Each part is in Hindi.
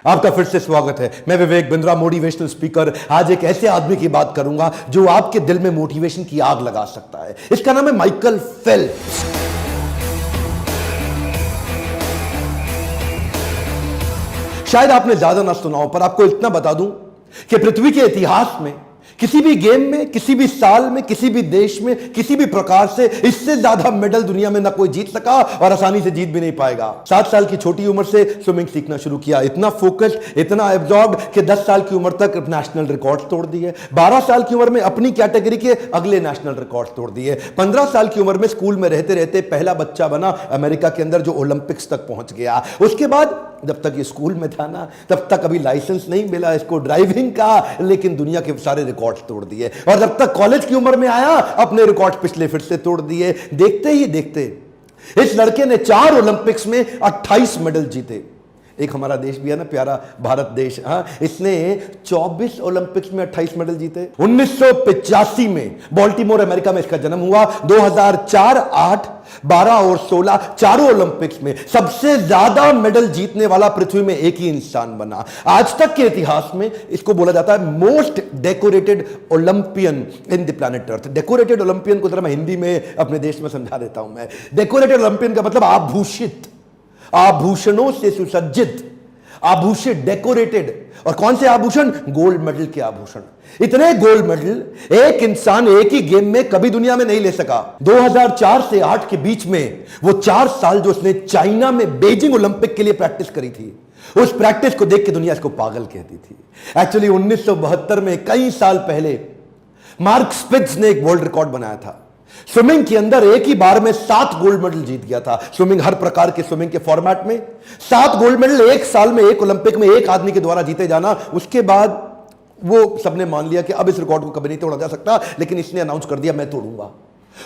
आपका फिर से स्वागत है। मैं विवेक बिंद्रा, मोटिवेशनल स्पीकर। आज एक ऐसे आदमी की बात करूंगा जो आपके दिल में मोटिवेशन की आग लगा सकता है। इसका नाम है माइकल फेल्प्स। शायद आपने ज्यादा ना सुना हो, पर आपको इतना बता दूं कि पृथ्वी के इतिहास में किसी भी गेम में, किसी भी साल में, किसी भी देश में, किसी भी प्रकार से इससे ज्यादा मेडल दुनिया में ना कोई जीत सका और आसानी से जीत भी नहीं पाएगा। 7 साल की छोटी उम्र से स्विमिंग सीखना शुरू किया, इतना फोकस, इतना एब्जॉर्ब कि 10 साल की उम्र तक नेशनल रिकॉर्ड तोड़ दिए। 12 साल की उम्र में अपनी कैटेगरी के अगले नेशनल रिकॉर्ड तोड़ दिए। 15 साल की उम्र में स्कूल में रहते रहते पहला बच्चा बना अमेरिका के अंदर जो ओलंपिक्स तक पहुंच गया। उसके बाद जब तक ये स्कूल में था ना, तब तक अभी लाइसेंस नहीं मिला इसको ड्राइविंग का, लेकिन दुनिया के सारे रिकॉर्ड तोड़ दिए। और जब तक कॉलेज की उम्र में आया, अपने रिकॉर्ड पिछले फिर से तोड़ दिए। देखते ही देखते इस लड़के ने 4 ओलंपिक्स में 28 मेडल जीते। एक हमारा देश भी है ना प्यारा, भारत देश, हाँ, इसने 24 ओलंपिक्स में 28 मेडल जीते। 1985 में बाल्टीमोर अमेरिका में इसका जन्म हुआ। 2004, 8, 12 और 16 चारों ओलंपिक्स में सबसे ज्यादा मेडल जीतने वाला पृथ्वी में एक ही इंसान बना। आज तक के इतिहास में इसको बोला जाता है most decorated Olympian in the planet earth. Decorated Olympian को जरा मैं हिंदी में अपने देश में समझा देता हूं। मैं डेकोरेटेड ओलंपियन का मतलब आभूषित, आभूषणों से सुसज्जित, आभूषित, डेकोरेटेड। और कौन से आभूषण? गोल्ड मेडल के आभूषण। इतने गोल्ड मेडल एक इंसान एक ही गेम में कभी दुनिया में नहीं ले सका। 2004 से 8 के बीच में वो 4 साल जो उसने चाइना में बीजिंग ओलंपिक के लिए प्रैक्टिस करी थी, उस प्रैक्टिस को देख के दुनिया इसको पागल कहती थी। एक्चुअली 1972 में, कई साल पहले, मार्क स्पिट्ज ने एक वर्ल्ड रिकॉर्ड बनाया था। स्विमिंग के अंदर एक ही बार में 7 गोल्ड मेडल जीत गया था। स्विमिंग, हर प्रकार के स्विमिंग के फॉर्मेट में 7 गोल्ड मेडल एक साल में, एक ओलंपिक में एक आदमी के द्वारा जीते जाना। उसके बाद वो सबने मान लिया कि अब इस रिकॉर्ड को कभी नहीं तोड़ा जा सकता, लेकिन इसने अनाउंस कर दिया मैं तोड़ूंगा।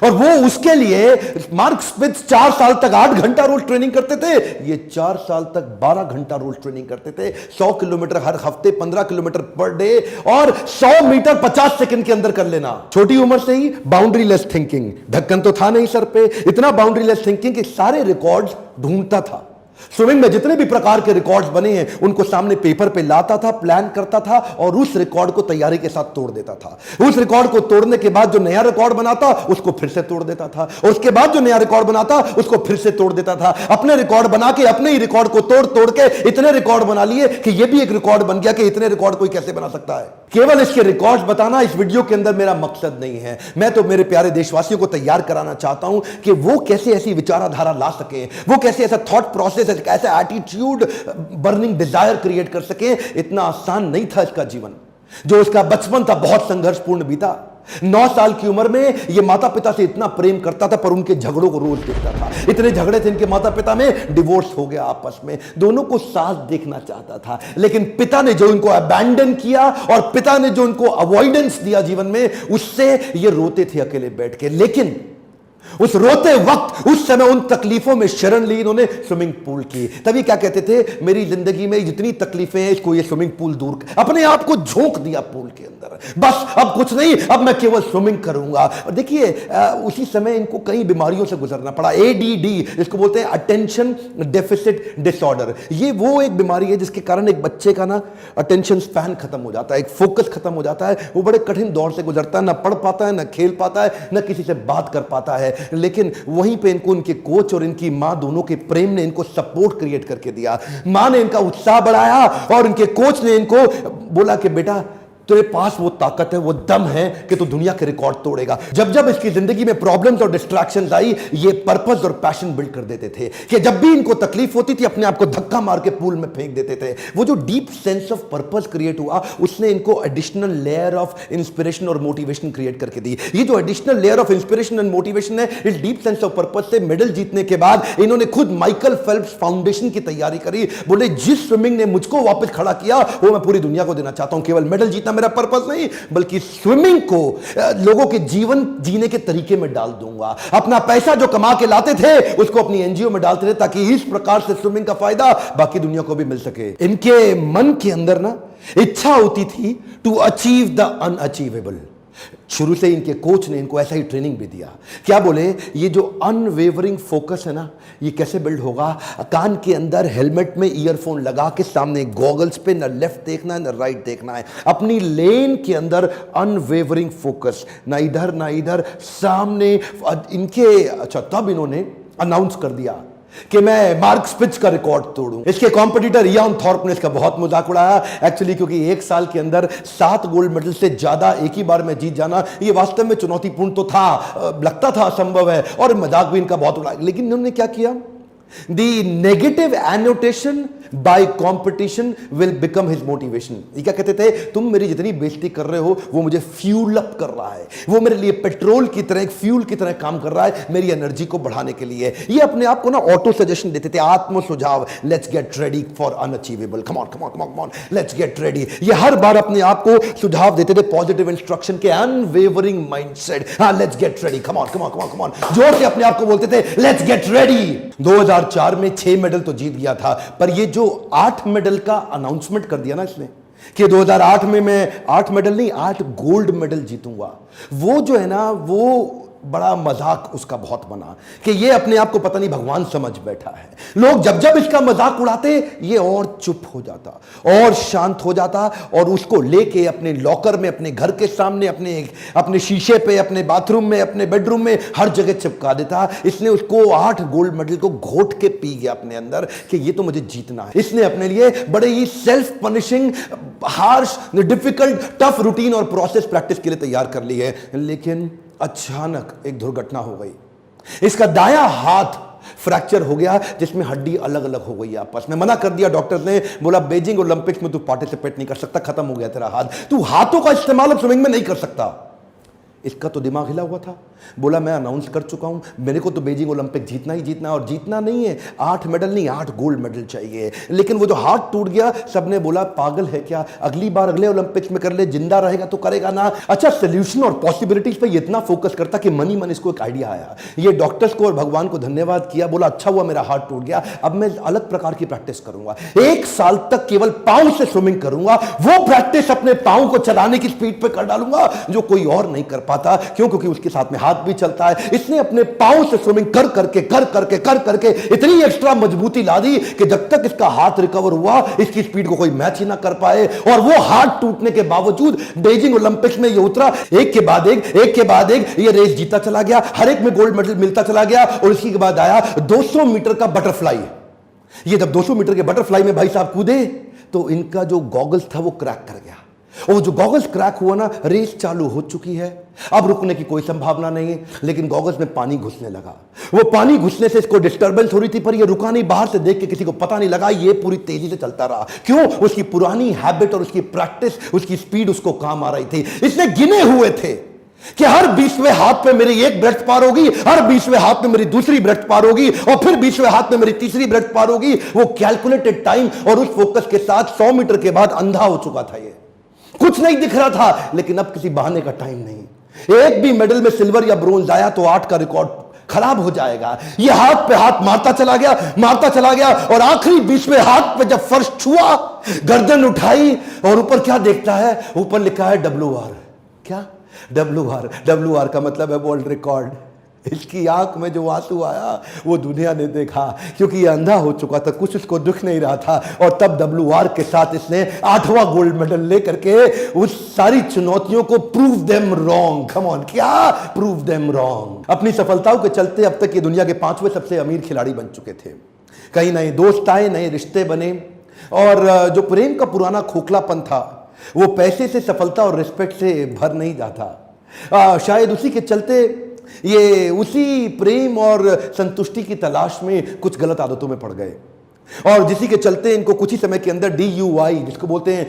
और वो उसके लिए मार्क स्पिट्ज 4 साल तक 8 घंटा रोज ट्रेनिंग करते थे, ये 4 साल तक 12 घंटा रोज ट्रेनिंग करते थे। 100 किलोमीटर हर हफ्ते, 15 किलोमीटर पर डे, और 100 मीटर 50 सेकंड के अंदर कर लेना। छोटी उम्र से ही बाउंड्री लेस थिंकिंग, ढक्कन तो था नहीं सर पे, इतना बाउंड्री लेस थिंकिंग कि सारे रिकॉर्ड्स ढूंढता था। स्विमिंग में जितने भी प्रकार के रिकॉर्ड्स बने हैं उनको सामने पेपर पे लाता था, प्लान करता था और उस रिकॉर्ड को तैयारी के साथ तोड़ देता था। उस रिकॉर्ड को तोड़ने के बाद जो नया रिकॉर्ड बनाता उसको फिर से तोड़ देता था, और उसके बाद जो नया रिकॉर्ड बनाता उसको फिर से तोड़ देता था। अपने रिकॉर्ड बना के अपने ही रिकॉर्ड को तोड़ तोड़ के इतने रिकॉर्ड बना लिए कि यह भी एक रिकॉर्ड बन गया कि इतने रिकॉर्ड कोई कैसे बना सकता है। केवल इसके रिकॉर्ड्स बताना इस वीडियो के अंदर मेरा मकसद नहीं है। मैं तो मेरे प्यारे देशवासियों को तैयार कराना चाहता हूं कि वो कैसे ऐसी विचारधारा ला सके, वो कैसे ऐसा थॉट प्रोसेस, ऐसा एटीट्यूड, बर्निंग डिजायर क्रिएट कर सके। इतना आसान नहीं था इसका जीवन। जो उसका बचपन था बहुत संघर्षपूर्ण बीता। 9 साल की उम्र में यह माता पिता से इतना प्रेम करता था, पर उनके झगड़ों को रोज देखता था। इतने झगड़े थे इनके माता पिता में, डिवोर्स हो गया आपस में। दोनों को साथ देखना चाहता था, लेकिन पिता ने जो इनको अबैंडन किया और पिता ने जो इनको अवॉइडेंस दिया जीवन में, उससे ये रोते थे अकेले बैठ के। लेकिन उस रोते वक्त, उस समय उन तकलीफों में शरण ली इन्होंने स्विमिंग पूल की। तभी क्या कहते थे, मेरी जिंदगी में जितनी तकलीफें हैं इसको ये स्विमिंग पूल दूर कर। अपने आप को झोंक दिया पूल के अंदर, बस अब कुछ नहीं, अब मैं केवल स्विमिंग करूंगा। और देखिए उसी समय इनको कई बीमारियों से गुजरना पड़ा। एडीडी, इसको बोलते हैं अटेंशन डेफिसिट डिसऑर्डर। ये वो एक बीमारी है जिसके कारण एक बच्चे का ना अटेंशन स्पैन खत्म हो जाता है, एक फोकस खत्म हो जाता है। वो बड़े कठिन दौर से गुजरता है, ना पढ़ पाता है, ना खेल पाता है, ना किसी से बात कर पाता है। लेकिन वहीं पे इनको उनके कोच और इनकी मां दोनों के प्रेम ने इनको सपोर्ट क्रिएट करके दिया। मां ने इनका उत्साह बढ़ाया और इनके कोच ने इनको बोला कि बेटा तेरे पास वो ताकत है, वो दम है कि तू दुनिया के रिकॉर्ड तोड़ेगा। जब जब इसकी जिंदगी में प्रॉब्लम्स और डिस्ट्रैक्शंस आई, ये पर्पस और पैशन बिल्ड कर देते थे कि जब भी इनको तकलीफ होती थी अपने आप को धक्का मार के पूल में फेंक देते थे। वो जो deep sense of purpose create हुआ, उसने इनको एडिशनल लेयर ऑफ इंस्पिरेशन और मोटिवेशन क्रिएट करके दी। ये जो additional layer of inspiration and motivation है, इस डीप सेंस ऑफ पर्पस से मेडल जीतने के बाद इन्होंने खुद माइकल फेल्प्स फाउंडेशन की तैयारी करी। बोले जिस स्विमिंग ने मुझको वापस खड़ा किया वो मैं पूरी दुनिया को देना चाहता हूं। केवल मेडल जीतना मेरा पर्पस नहीं, बल्कि स्विमिंग को लोगों के जीवन जीने के तरीके में डाल दूंगा। अपना पैसा जो कमा के लाते थे उसको अपनी एनजीओ में डालते थे, ताकि इस प्रकार से स्विमिंग का फायदा बाकी दुनिया को भी मिल सके। इनके मन के अंदर ना इच्छा होती थी टू अचीव द अनअचीवेबल। शुरू से इनके कोच ने इनको ऐसा ही ट्रेनिंग भी दिया। क्या बोले, ये जो अनवेवरिंग फोकस है ना, ये कैसे बिल्ड होगा? कान के अंदर हेलमेट में ईयरफोन लगा के सामने गॉगल्स पे न लेफ्ट देखना है न राइट देखना है, अपनी लेन के अंदर अनवेवरिंग फोकस, ना इधर ना इधर, सामने इनके। अच्छा, तब इन्होंने अनाउंस कर दिया कि मैं मार्क स्पिट्ज का रिकॉर्ड तोड़ूं। इसके कॉम्पिटिटर इयान थॉर्प ने इसका बहुत मजाक उड़ाया एक्चुअली, क्योंकि एक साल के अंदर 7 गोल्ड मेडल से ज्यादा एक ही बार में जीत जाना ये वास्तव में चुनौतीपूर्ण तो था, लगता था असंभव है, और मजाक भी इनका बहुत उड़ाया। लेकिन इन्होंने क्या किया, The negative annotation by competition will become his motivation। ये क्या कहते थे, तुम मेरी जितनी बेइज्जती कर रहे हो वो मुझे फ्यूल अप कर रहा है, वो मेरे लिए पेट्रोल की तरह, एक फ्यूल की तरह काम कर रहा है मेरी एनर्जी को बढ़ाने के लिए। ये अपने आप को ना ऑटो सजेशन देते थे, आत्म सुझाव, let's get ready for unachievable, come on come on come on, let's get ready. ये हर बार अपने आप को सुझाव देते थे, पॉजिटिव इंस्ट्रक्शन के, अनवेवरिंग माइंडसेट, हाँ let's get ready, come on come on come on come on, जोर से अपने आप को बोलते थे लेट्स गेट रेडी। 2004 में 6 मेडल तो जीत गया था, पर ये जो 8 मेडल का अनाउंसमेंट कर दिया ना इसने कि 2008 में मैं 8 मेडल नहीं 8 गोल्ड मेडल जीतूंगा, वो जो है ना वो बड़ा मजाक उसका बहुत बना कि ये अपने आप को पता नहीं भगवान समझ बैठा है। लोग जब जब इसका मजाक उड़ाते ये और चुप हो जाता और शांत हो जाता और उसको लेके अपने लॉकर में, अपने घर के सामने, अपने शीशे पे, अपने बाथरूम में, अपने बेडरूम में, हर जगह चिपका देता। इसने उसको 8 गोल्ड मेडल को घोट के पी गया अपने अंदर कि ये तो मुझे जीतना है। इसने अपने लिए बड़े ही self punishing, harsh, difficult, tough routine और प्रोसेस प्रैक्टिस के लिए तैयार कर ली है। लेकिन अचानक एक दुर्घटना हो गई, इसका दायां हाथ फ्रैक्चर हो गया जिसमें हड्डी अलग अलग हो गई आपस में। मना कर दिया डॉक्टर ने, बोला बीजिंग ओलंपिक्स में तू पार्टिसिपेट नहीं कर सकता, खत्म हो गया तेरा हाथ, तू हाथों का इस्तेमाल अब स्विमिंग में नहीं कर सकता। इसका तो दिमाग हिला हुआ था, बोला मैं अनाउंस कर चुका हूं, मेरे को तो बीजिंग ओलंपिक जीतना ही जीतना, और जीतना नहीं है 8 मेडल नहीं 8 गोल्ड मेडल चाहिए। लेकिन वो जो हाथ टूट गया, सबने बोला पागल है क्या, अगली बार अगले ओलंपिक्स में कर ले, जिंदा रहेगा तो करेगा ना। अच्छा, सोल्यूशन और पॉसिबिलिटीज पे इतना फोकस करता कि मन ही मन इसको एक आइडिया आया। ये डॉक्टर्स को और भगवान को धन्यवाद किया, बोला अच्छा हुआ मेरा हाथ टूट गया, अब मैं अलग प्रकार की प्रैक्टिस करूंगा, 1 साल तक केवल पांव से स्विमिंग करूंगा, वो प्रैक्टिस अपने पांव को चलाने की स्पीड पे कर डालूंगा जो कोई और नहीं कर पाता। क्यों? क्योंकि उसके साथ में हाथ भी चलता है। इसने अपने पांव से स्विमिंग कर करके इतनी एक्स्ट्रा मजबूती ला दी कि जब तक इसका हाथ रिकवर हुआ इसकी स्पीड को कोई मैच ही ना कर पाए, और वो हाथ टूटने के बावजूद बीजिंग ओलंपिक्स में ये उतरा, एक के बाद एक ये रेस जीता चला गया, हर एक में गोल्ड मेडल मिलता चला गया। और इसी के बाद आया 200 मीटर का बटरफ्लाई। ये जब 200 मीटर के बटरफ्लाई में भाई साहब कूदे तो इनका जो गॉगल्स था वो क्रैक कर गया, और जो गॉगल्स क्रैक हुआ ना, रेस चालू हो चुकी है, अब रुकने की कोई संभावना नहीं है। लेकिन गॉगल्स में पानी घुसने लगा, वो पानी घुसने से इसको डिस्टर्बेंस हो रही थी, पर ये रुका नहीं, बाहर से देख के किसी को पता नहीं लगा, ये पूरी तेजी से चलता रहा। क्यों? उसकी पुरानी हैबिट और उसकी प्रैक्टिस, उसकी स्पीड उसको काम आ रही थी। इसने गिने हुए थे कि हर 20वें हाथ पे मेरी एक ब्रेथ पार होगी, हर 20वें हाथ में मेरी दूसरी ब्रेथ पार होगी, और फिर 20वें हाथ में मेरी तीसरी ब्रेथ पार होगी। वो कैलकुलेटेड टाइम और उस फोकस के साथ 100 मीटर के बाद अंधा हो चुका था। ये कुछ नहीं दिख रहा था, लेकिन अब किसी बहाने का टाइम नहीं। एक भी मेडल में सिल्वर या ब्रोंज आया तो 8 का रिकॉर्ड खराब हो जाएगा। ये हाथ पे हाथ मारता चला गया, और आखिरी 20वें हाथ पे जब फर्श छुआ, गर्दन उठाई और ऊपर क्या देखता है, ऊपर लिखा है WR। क्या? WR का मतलब है वर्ल्ड रिकॉर्ड। इसकी आंख में जो आंसू आया वो दुनिया ने देखा, क्योंकि ये अंधा हो चुका था, कुछ उसको दुख नहीं रहा था। और तब WR के साथ इसने 8वां गोल्ड मेडल लेकर के उस सारी चुनौतियों को prove them wrong. Come on, क्या प्रूव देम रॉन्ग। अपनी सफलताओं के चलते अब तक ये दुनिया के 5वें सबसे अमीर खिलाड़ी बन चुके थे। कई नए दोस्त आए, नए रिश्ते बने, और जो प्रेम का पुराना खोखलापन था वो पैसे से, सफलता और रिस्पेक्ट से भर नहीं जाता। शायद उसी के चलते ये उसी प्रेम और संतुष्टि की तलाश में कुछ गलत आदतों में पड़ गए, और जिसी के चलते इनको कुछ ही समय के अंदर DUI, जिसको बोलते हैं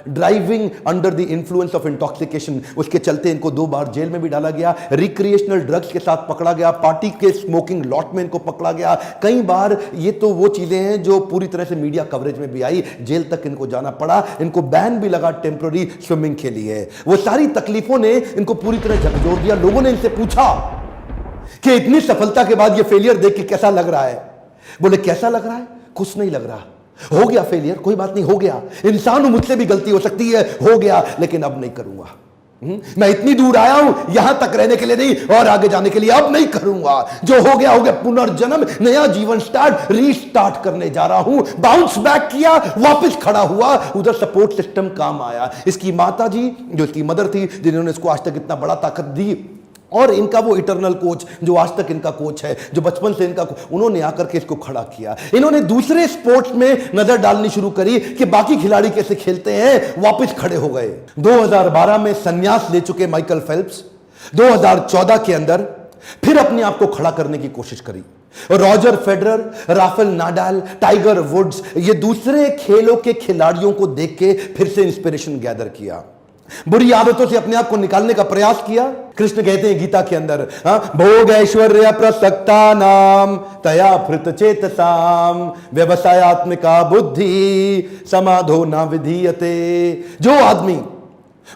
driving under the influence of intoxication, उसके चलते इनको 2 बार जेल में भी डाला गया, रिक्रिएशनल ड्रग्स के साथ पकड़ा गया, पार्टी के स्मोकिंग लॉट में इनको पकड़ा गया कई बार। ये तो वो चीजें हैं जो पूरी तरह से मीडिया कवरेज में भी आई, जेल तक इनको जाना पड़ा, इनको बैन भी लगा टेम्पररी स्विमिंग के लिए। वो सारी तकलीफों ने इनको पूरी तरह झकझोर दिया। लोगों ने इनसे पूछा कि इतनी सफलता के बाद ये फेलियर देख के कैसा लग रहा है? बोले कैसा लग रहा है? कुछ नहीं लग रहा, हो गया फेलियर, कोई बात नहीं, हो गया, इंसान हूं, मुझसे भी गलती हो सकती है, हो गया, लेकिन अब नहीं करूंगा। मैं इतनी दूर आया हूं यहां तक रहने के लिए नहीं और आगे जाने के लिए। अब नहीं करूंगा, जो हो गया पुनर्जन्म, नया जीवन स्टार्ट, रीस्टार्ट करने जा रहा हूं। बाउंस बैक किया, वापस खड़ा हुआ, उधर सपोर्ट सिस्टम काम आया। इसकी माता जी जो इसकी मदर थी, जिन्होंने इसको आज तक इतना बड़ा ताकत दी, और इनका वो इटरनल कोच जो आज तक इनका कोच है, जो बचपन से इनका, उन्होंने आकर के इसको खड़ा किया। इन्होंने दूसरे स्पोर्ट्स में नजर डालनी शुरू करी कि बाकी खिलाड़ी कैसे खेलते हैं, वापस खड़े हो गए। 2012 में संन्यास ले चुके माइकल फेल्प्स 2014 के अंदर फिर अपने आप को खड़ा करने की कोशिश करी। Roger Federer, Rafael Nadal, Tiger Woods, ये दूसरे खेलों के खिलाड़ियों को देख के फिर से इंस्पिरेशन गैदर किया, बुरी आदतों से अपने आप को निकालने का प्रयास किया। कृष्ण कहते हैं गीता के अंदर, भोग ऐश्वर्य प्रसक्ता नाम तया फृत चेतसाम व्यवसायत्मिका बुद्धि समाधो न विधीयते। जो आदमी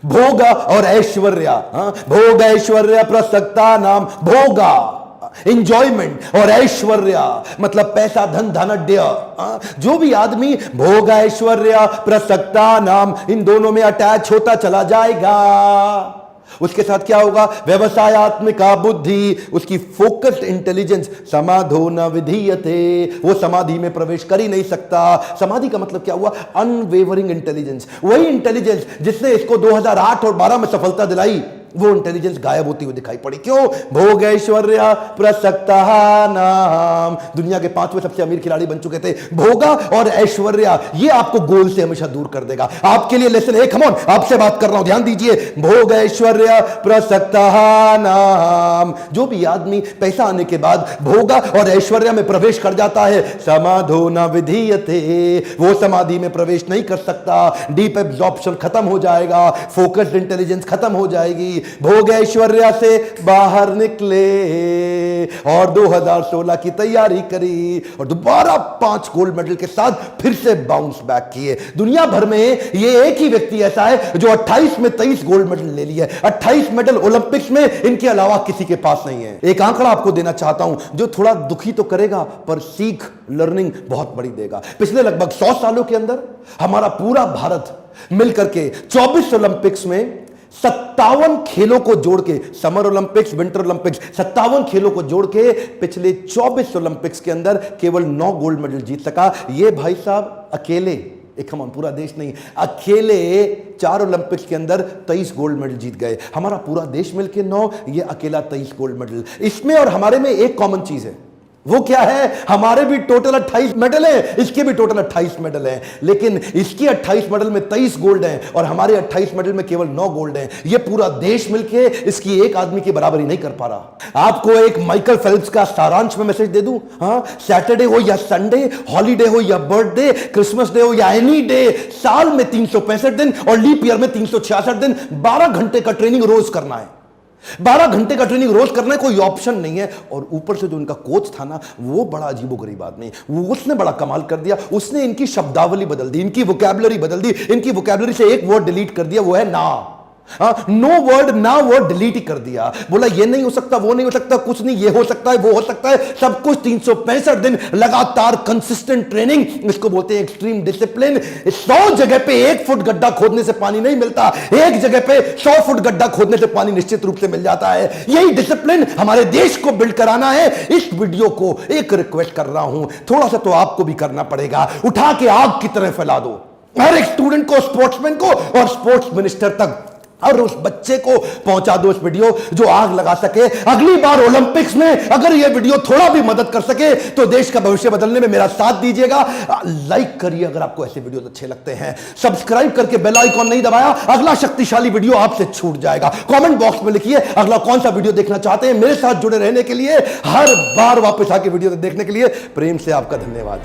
भोग और ऐश्वर्य, भोग ऐश्वर्य प्रसक्ता नाम, भोगा इंजॉयमेंट और ऐश्वर्य मतलब पैसा, धन, धनाढ्य, जो भी आदमी भोग ऐश्वर्य प्रसक्ता नाम इन दोनों में अटैच होता चला जाएगा, उसके साथ क्या होगा, व्यवसायत्मिका बुद्धि, उसकी फोकस्ड इंटेलिजेंस, समाधो न विधीयते, वो समाधि में प्रवेश कर ही नहीं सकता। समाधि का मतलब क्या हुआ, अनवेवरिंग इंटेलिजेंस, वही इंटेलिजेंस जिसने इसको 2008 और 12 में सफलता दिलाई, वो इंटेलिजेंस गायब होती हुई दिखाई पड़ी। क्यों, भोग ऐश्वर्य प्रसक्ता नाम, दुनिया के 5वें सबसे अमीर खिलाड़ी बन चुके थे। भोगा और ऐश्वर्य ये आपको गोल से हमेशा दूर कर देगा। आपके लिए लेसन है, कम ऑन, आपसे बात कर रहा हूं, ध्यान दीजिए। भोग ऐश्वर्य प्रसक्ता नाम, जो भी आदमी पैसा आने के बाद भोगा और ऐश्वर्य में प्रवेश कर जाता है, समाधो न विधीयते, वो समाधि में प्रवेश नहीं कर सकता। डीप एब्जॉर्प्शन खत्म हो जाएगा, फोकस्ड इंटेलिजेंस खत्म हो जाएगी। भोग ऐश्वर्या से बाहर निकले और 2016 की तैयारी करी और दोबारा 5 गोल्ड मेडल के साथ फिर से बाउंस बैक किए। दुनिया भर में ये एक ही व्यक्ति ऐसा है जो 28 में 23 गोल्ड मेडल ले लिए, 28 मेडल ओलंपिक्स में, इनके अलावा किसी के पास नहीं है। एक आंकड़ा आपको देना चाहता हूं जो थोड़ा दुखी तो करेगा पर सीख, लर्निंग बहुत बड़ी देगा। पिछले लगभग 100 सालों के अंदर हमारा पूरा भारत मिलकर के 24 ओलंपिक्स में 57 खेलों को जोड़ के, समर ओलंपिक्स, विंटर ओलंपिक्स, 57 खेलों को जोड़ के पिछले 24 ओलंपिक्स के अंदर केवल 9 गोल्ड मेडल जीत सका। ये भाई साहब अकेले, एक हम पूरा देश नहीं, अकेले 4 ओलंपिक्स के अंदर 23 गोल्ड मेडल जीत गए। हमारा पूरा देश मिलके 9, ये अकेला 23 गोल्ड मेडल। इसमें और हमारे में एक कॉमन चीज है, वो क्या है, हमारे भी टोटल 28 मेडल हैं, इसके भी टोटल 28 मेडल हैं, लेकिन इसके 28 मेडल में 23 गोल्ड हैं और हमारे 28 मेडल में केवल 9 गोल्ड हैं। ये पूरा देश मिलके इसकी एक आदमी की बराबरी नहीं कर पा रहा। आपको एक माइकल फेल्प्स का सारांश में मैसेज दे दूं, सैटरडे हो या संडे, हॉलीडे हो या बर्थडे, क्रिसमस डे हो या एनी डे, साल में 365 दिन और लीप ईयर में 366 दिन, 12 घंटे का ट्रेनिंग रोज करना है। 12 घंटे का ट्रेनिंग रोज करना है, कोई ऑप्शन नहीं है। और ऊपर से जो इनका कोच था ना, वो बड़ा अजीबोगरीब आदमी, उसने बड़ा कमाल कर दिया। उसने इनकी शब्दावली बदल दी, इनकी वोकैबुलरी बदल दी। इनकी वोकैबुलरी से एक वर्ड डिलीट कर दिया, वो है ना। नो वर्ड, ना वर्ड डिलीट ही कर दिया। बोला ये नहीं हो सकता, वो नहीं हो सकता, कुछ नहीं, ये हो सकता है, वो हो सकता है, सब कुछ। 365 दिन लगातार कंसिस्टेंट ट्रेनिंग, इसको बोलते हैं एक्सट्रीम डिसिप्लिन। 100 जगह पे 1 फुट गड्ढा खोदने से पानी नहीं मिलता, एक जगह पे 100 फुट गड्ढा खोदने से पानी निश्चित रूप से मिल जाता है। यही डिसिप्लिन हमारे देश को बिल्ड कराना है। इस वीडियो को एक रिक्वेस्ट कर रहा हूं, थोड़ा सा तो आपको भी करना पड़ेगा, उठा के आग की तरह फैला दो हर एक स्टूडेंट को, स्पोर्ट्समैन को और स्पोर्ट्स मिनिस्टर तक, और उस बच्चे को पहुंचा दो इस वीडियो जो आग लगा सके। अगली बार ओलंपिक्स में अगर यह वीडियो थोड़ा भी मदद कर सके तो देश का भविष्य बदलने में मेरा साथ दीजिएगा। लाइक करिए अगर आपको ऐसे वीडियो अच्छे लगते हैं, सब्सक्राइब करके बेल आइकॉन नहीं दबाया, अगला शक्तिशाली वीडियो आपसे छूट जाएगा। कमेंट बॉक्स में लिखिए अगला कौन सा वीडियो देखना चाहते हैं। मेरे साथ जुड़े रहने के लिए, हर बार वापस आके वीडियो देखने के लिए प्रेम से आपका धन्यवाद।